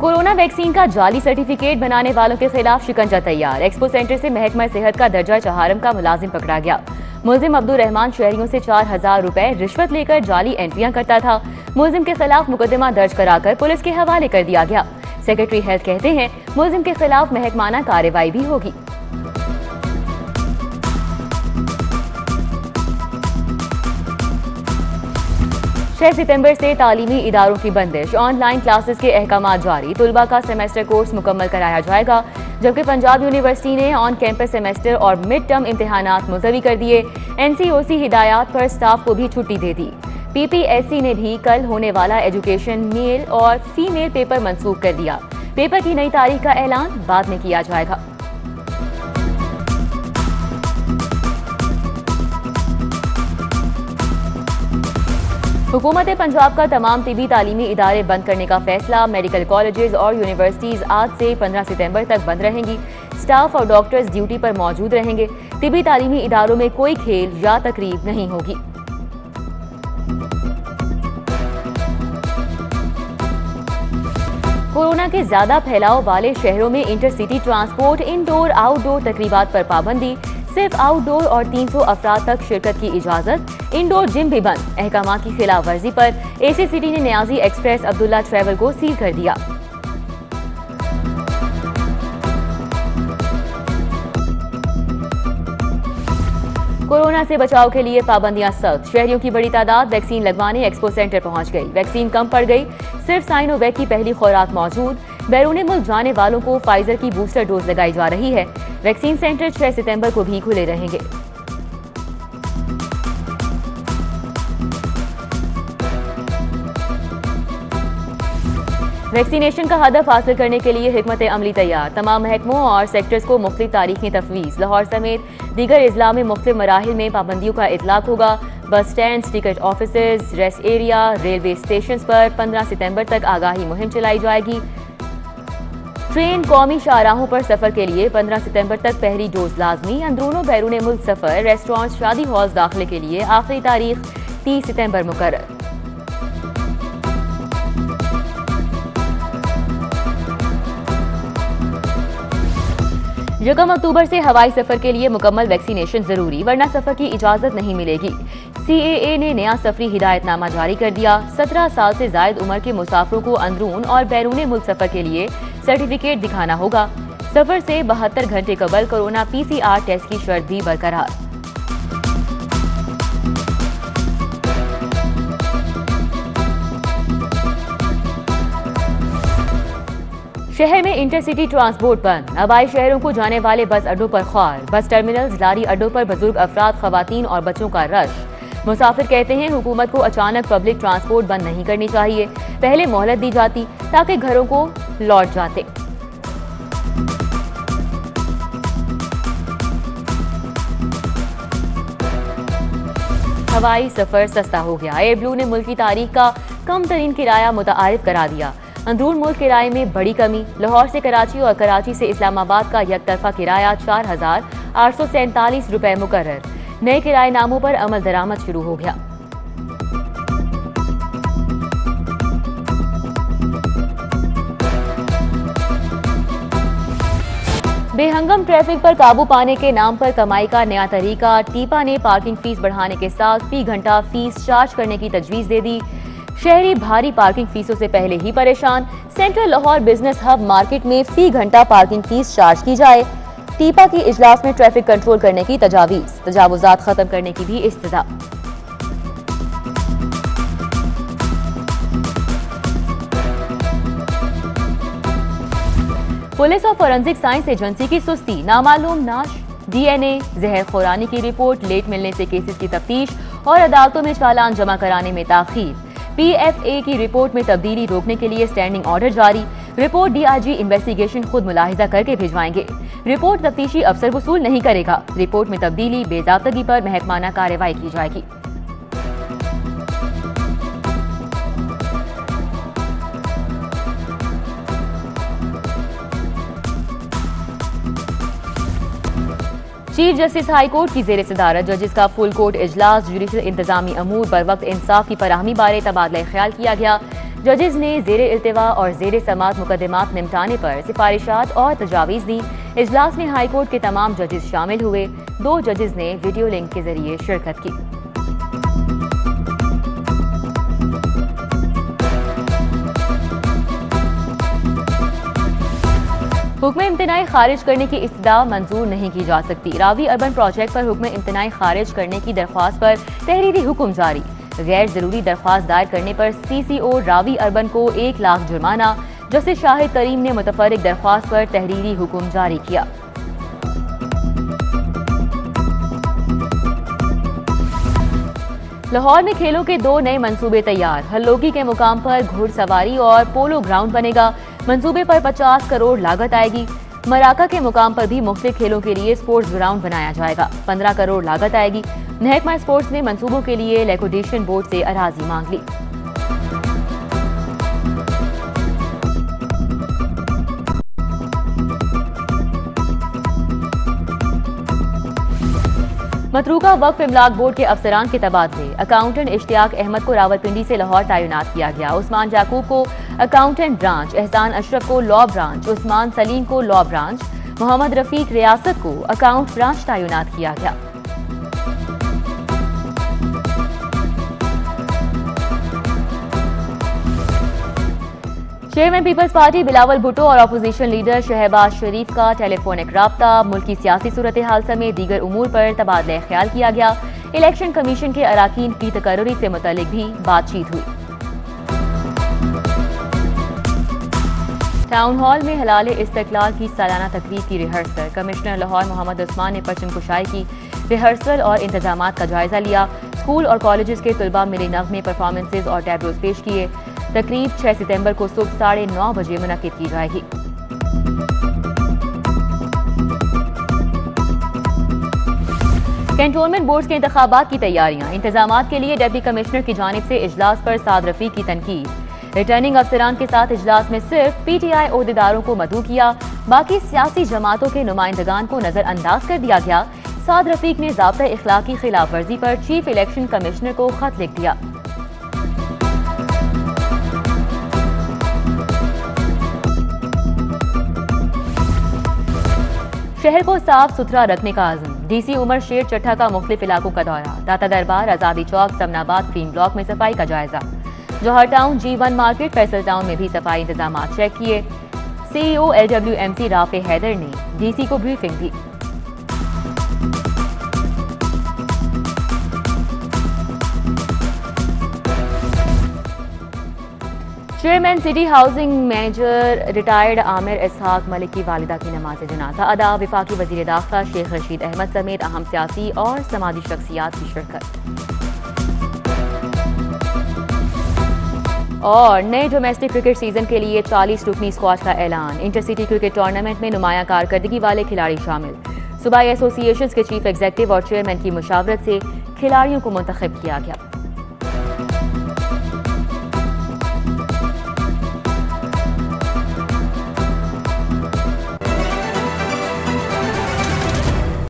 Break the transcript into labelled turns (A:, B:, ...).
A: Corona vaccine का जाली certificate बनाने वालों के खिलाफ शिकंजा तैयार। एक्सपो सेंटर से महकमा सेहत का दर्जा चहारम का मुलाजिम पकड़ा गया। मुलजिम अब्दुल रहमान शहरियों से 4000 रुपए रिश्वत लेकर जाली एंट्रियां करता था। मुलजिम के खिलाफ मुकदमा दर्ज कराकर पुलिस के हवाले कर दिया गया। सेक्रेटरी हेल्थ कहते हैं मुलजिम के खिलाफ महकमाना कार्रवाई भी होगी। छह सितंबर से तालीमी इदारों की बंदिश, ऑनलाइन क्लासेस के अहकाम जारी। तुलबा का सेमेस्टर कोर्स मुकम्मल कराया जाएगा, जबकि पंजाब यूनिवर्सिटी ने ऑन कैंपस सेमेस्टर और मिड टर्म इम्तिहानात मुलतवी कर दिए। NCOC हिदायत पर स्टाफ को भी छुट्टी दे दी। PPSC ने भी कल होने वाला एजुकेशन मेल और फीमेल पेपर मंसूख कर दिया। पेपर की नई तारीख का ऐलान बाद में किया जाएगा। हुकूमत पंजाब का तमाम तिबी तालीमी इदारे बंद करने का फैसला। मेडिकल कॉलेजेस और यूनिवर्सिटीज आज से 15 सितंबर तक बंद रहेंगी। स्टाफ और डॉक्टर्स ड्यूटी पर मौजूद रहेंगे। तिबी तालीमी इदारों में कोई खेल या तकरीब नहीं होगी। कोरोना के ज्यादा फैलाव वाले शहरों में इंटरसिटी ट्रांसपोर्ट, इंडोर आउटडोर तकरीबात पर पाबंदी। सिर्फ आउटडोर और 300 अफराद तक शिरकत की इजाजत। इंडोर जिम भी बंद। अहकाम की खिलाफ वर्जी पर AC सिटी ने न्याजी एक्सप्रेस अब्दुल्ला ट्रैवल को सील कर दिया। कोरोना से बचाव के लिए पाबंदियां सख्त। शहरियों की बड़ी तादाद वैक्सीन लगवाने एक्सपो सेंटर पहुंच गई। वैक्सीन कम पड़ गई। सिर्फ साइनोवैक की पहली खुराक मौजूद। बैरून मुल्क जाने वालों को फाइजर की बूस्टर डोज लगाई जा रही है। वैक्सीन सेंटर 6 सितंबर को भी खुले रहेंगे। वैक्सीनेशन का हदफ हासिल करने के लिए हिकमत अमली तैयार। तमाम महकमों और सेक्टर्स को मुख्तलिफ तारीखें तफवीज़। लाहौर समेत दीगर अजला में मुख्तलिफ मराहिल में पाबंदियों का इतलाक होगा। Bus stand, ticket office, rest area, railway station पर 15 सितंबर तक आगाही मुहिम चलाई जाएगी। ट्रेन, कौमी शाहराहों पर सफर के लिए 15 सितंबर तक पहली डोज लाजमी। अंदरूनों बैरून मुल्क सफर, रेस्टोरेंट, शादी हॉल्स दाखिले के लिए आखिरी तारीख 30 सितंबर मुकर्रर। यकम अक्टूबर से हवाई सफर के लिए मुकम्मल वैक्सीनेशन जरूरी, वरना सफर की इजाजत नहीं मिलेगी। CAA ने नया सफरी हिदायतनामा जारी कर दिया। 17 साल से जायद उम्र के मुसाफिरों को अंदरून और बैरून मुल्क सफर के लिए सर्टिफिकेट दिखाना होगा। सफर से 72 घंटे कबल कोरोना PCR टेस्ट की शर्त भी बरकरार। शहर में इंटरसिटी ट्रांसपोर्ट बंद। आबाई शहरों को जाने वाले बस अड्डों पर ख्वार। बस टर्मिनल्स, लारी अड्डों पर बुजुर्ग अफराद, खवातीन और बच्चों का रश। मुसाफिर कहते हैं हुकूमत को अचानक पब्लिक ट्रांसपोर्ट बंद नहीं करनी चाहिए। पहले मोहलत दी जाती ताकि घरों को लौट जाते। हवाई सफर सस्ता हो गया। एयर ब्लू ने मुल्क की तारीख का कम तरीन किराया मुतारिफ करा दिया। अंदरून मुल्क किराए में बड़ी कमी। लाहौर से कराची और कराची से इस्लामाबाद का यकतरफा किराया 4847 रुपए मुकर्रर। नए किराएनामों पर अमल दरामद शुरू हो गया। बेहंगम ट्रैफिक पर काबू पाने के नाम पर कमाई का नया तरीका। टीपा ने पार्किंग फीस बढ़ाने के साथ फी घंटा फीस चार्ज करने की तजवीज दे दी। शहरी भारी पार्किंग फीसों से पहले ही परेशान। Central Lahore business hub market में फी घंटा पार्किंग फीस चार्ज की जाए। टीपा की इजलास में ट्रैफिक कंट्रोल करने की तजावीज, तजावुजात खत्म करने की भी इस्तदा। पुलिस और फोरेंसिक साइंस एजेंसी की सुस्ती। नामालूम नाश, DNA, जहर खुरानी की रिपोर्ट लेट मिलने से केसेस की तफ्तीश और अदालतों में चालान जमा कराने में ताखीर। PFA की रिपोर्ट में तब्दीली रोकने के लिए स्टैंडिंग ऑर्डर जारी। रिपोर्ट DIG इन्वेस्टिगेशन खुद मुलाहिजा करके भिजवाएंगे। रिपोर्ट तफ्तीशी अफसर वसूल नहीं करेगा। रिपोर्ट में तब्दीली, बेजाब्तगी पर महकमाना कार्रवाई की जाएगी। चीफ जस्टिस हाई कोर्ट की जेर सदारत जजेस का फुल कोर्ट इजलास। जुडिशल इंतजामी अमूर बर वक्त इंसाफ की फराहमी बारे तबादला ख्याल किया गया। जजेस ने ज़ेरे इल्तिवा और ज़ेरे समात मुकदमात निपटाने पर सिफारिशात और तजावीज़ दी। इजलास में हाई कोर्ट के तमाम जजेस शामिल हुए। 2 जजेस ने वीडियो लिंक के जरिए शिरकत की। हुक्म इम्तनाई खारिज करने की इस्तदा मंजूर नहीं की जा सकती। रावी अर्बन प्रोजेक्ट पर हुक्म इम्तनाई खारिज करने की दरख्वास्त पर तहरीरी हुक्म जारी। गैर जरूरी दरख्वास्त दायर करने पर CCO रावी अर्बन को 1 लाख जुर्माना। जस्टिस शाहिद करीम ने मुतफर्रिक दरख्वास्त पर तहरीरी हुक्म जारी किया। लाहौर में खेलों के 2 नए मंसूबे तैयार। हल्लोकी के मुकाम पर घुड़सवारी और पोलो ग्राउंड बनेगा। मंसूबे पर 50 करोड़ लागत आएगी। मराका के मुकाम पर भी मुख्तलिफ खेलों के लिए स्पोर्ट्स ग्राउंड बनाया जाएगा। 15 करोड़ लागत आएगी। महकमा स्पोर्ट्स ने मंसूबों के लिए लिक्विडेशन बोर्ड से अराजी मांग ली। मतरूका वक्फ इमलाक बोर्ड के अफसरान के तबादले। अकाउंटेंट इश्तियाक अहमद को रावलपिंडी से लाहौर तैनात किया गया। उस्मान याकूब को अकाउंटेंट ब्रांच, एहसान अशरफ को लॉ ब्रांच, उस्मान सलीम को लॉ ब्रांच, मोहम्मद रफीक रियासत को अकाउंट ब्रांच तैनात किया गया। Chairman peoples party Bilawal Bhutto और अपोजिशन लीडर शहबाज शरीफ का टेलीफोनिक राब्ता। मुल्की सियासी सूरत हाल समेत दीगर उमूर पर तबादला ख्याल किया गया। इलेक्शन कमीशन के अराकीन की तकर्री से मुतल्लिक भी बातचीत हुई। टाउन हॉल में हलाल इस्तकलाल की सालाना तकरीब की रिहर्सल। कमिश्नर लाहौर मोहम्मद उस्मान ने परचम कुशाई की रिहर्सल और इंतजामात का जायजा लिया। स्कूल और कॉलेजेस के तलबा मिले नगमे, परफॉर्मेंसेज और टैबलोज पेश किए। तकरीब 6 सितंबर को सुबह 9:30 बजे मुनक्किद की जाएगी। कैंटोनमेंट बोर्ड के इंतखाबात की तैयारियां। इंतजामात के लिए डिप्टी कमिश्नर की जानिब से इजलास पर साद रफीक की तनकीद। रिटर्निंग अफसरान के साथ इजलास में सिर्फ PTI ओहदेदारों को मदऊ किया। बाकी सियासी जमातों के नुमाइंदगान को नजरअंदाज कर दिया गया। साद रफीक ने ज़ाब्ता इखलाक की खिलाफ वर्जी पर चीफ इलेक्शन कमिश्नर को खत लिख दिया। शहर को साफ सुथरा रखने का आज़म। DC उमर शेर चट्ठा का मुख्तलिफ इलाकों का दौरा। दाता दरबार, आज़ादी चौक, समनाबाद, ग्रीन ब्लॉक में सफाई का जायजा। Johar town, G1 market, Faisal town में भी सफाई इंतजाम चेक किए। CEO LWMC राफे हैदर ने DC को ब्रीफिंग दी। Chairman city housing manager retired Aamir Ishaq Malik की वालिदा की नमाज जनाजा अदा। वफाकी वजीर दाखिला शेख रशीद अहमद समेत अहम सियासी और समाजी शख्सियात की शिरकत। और नए डोमेस्टिक क्रिकेट सीजन के लिए 40 रुकनी स्क्वाड का ऐलान। इंटरसिटी क्रिकेट टूर्नामेंट में नुमाया कारकर्दगी वाले खिलाड़ी शामिल। सूबाई एसोसिएशंस के चीफ एग्जीक्यूटिव और चेयरमैन की मुशावरत से खिलाड़ियों को मुंतखब किया गया।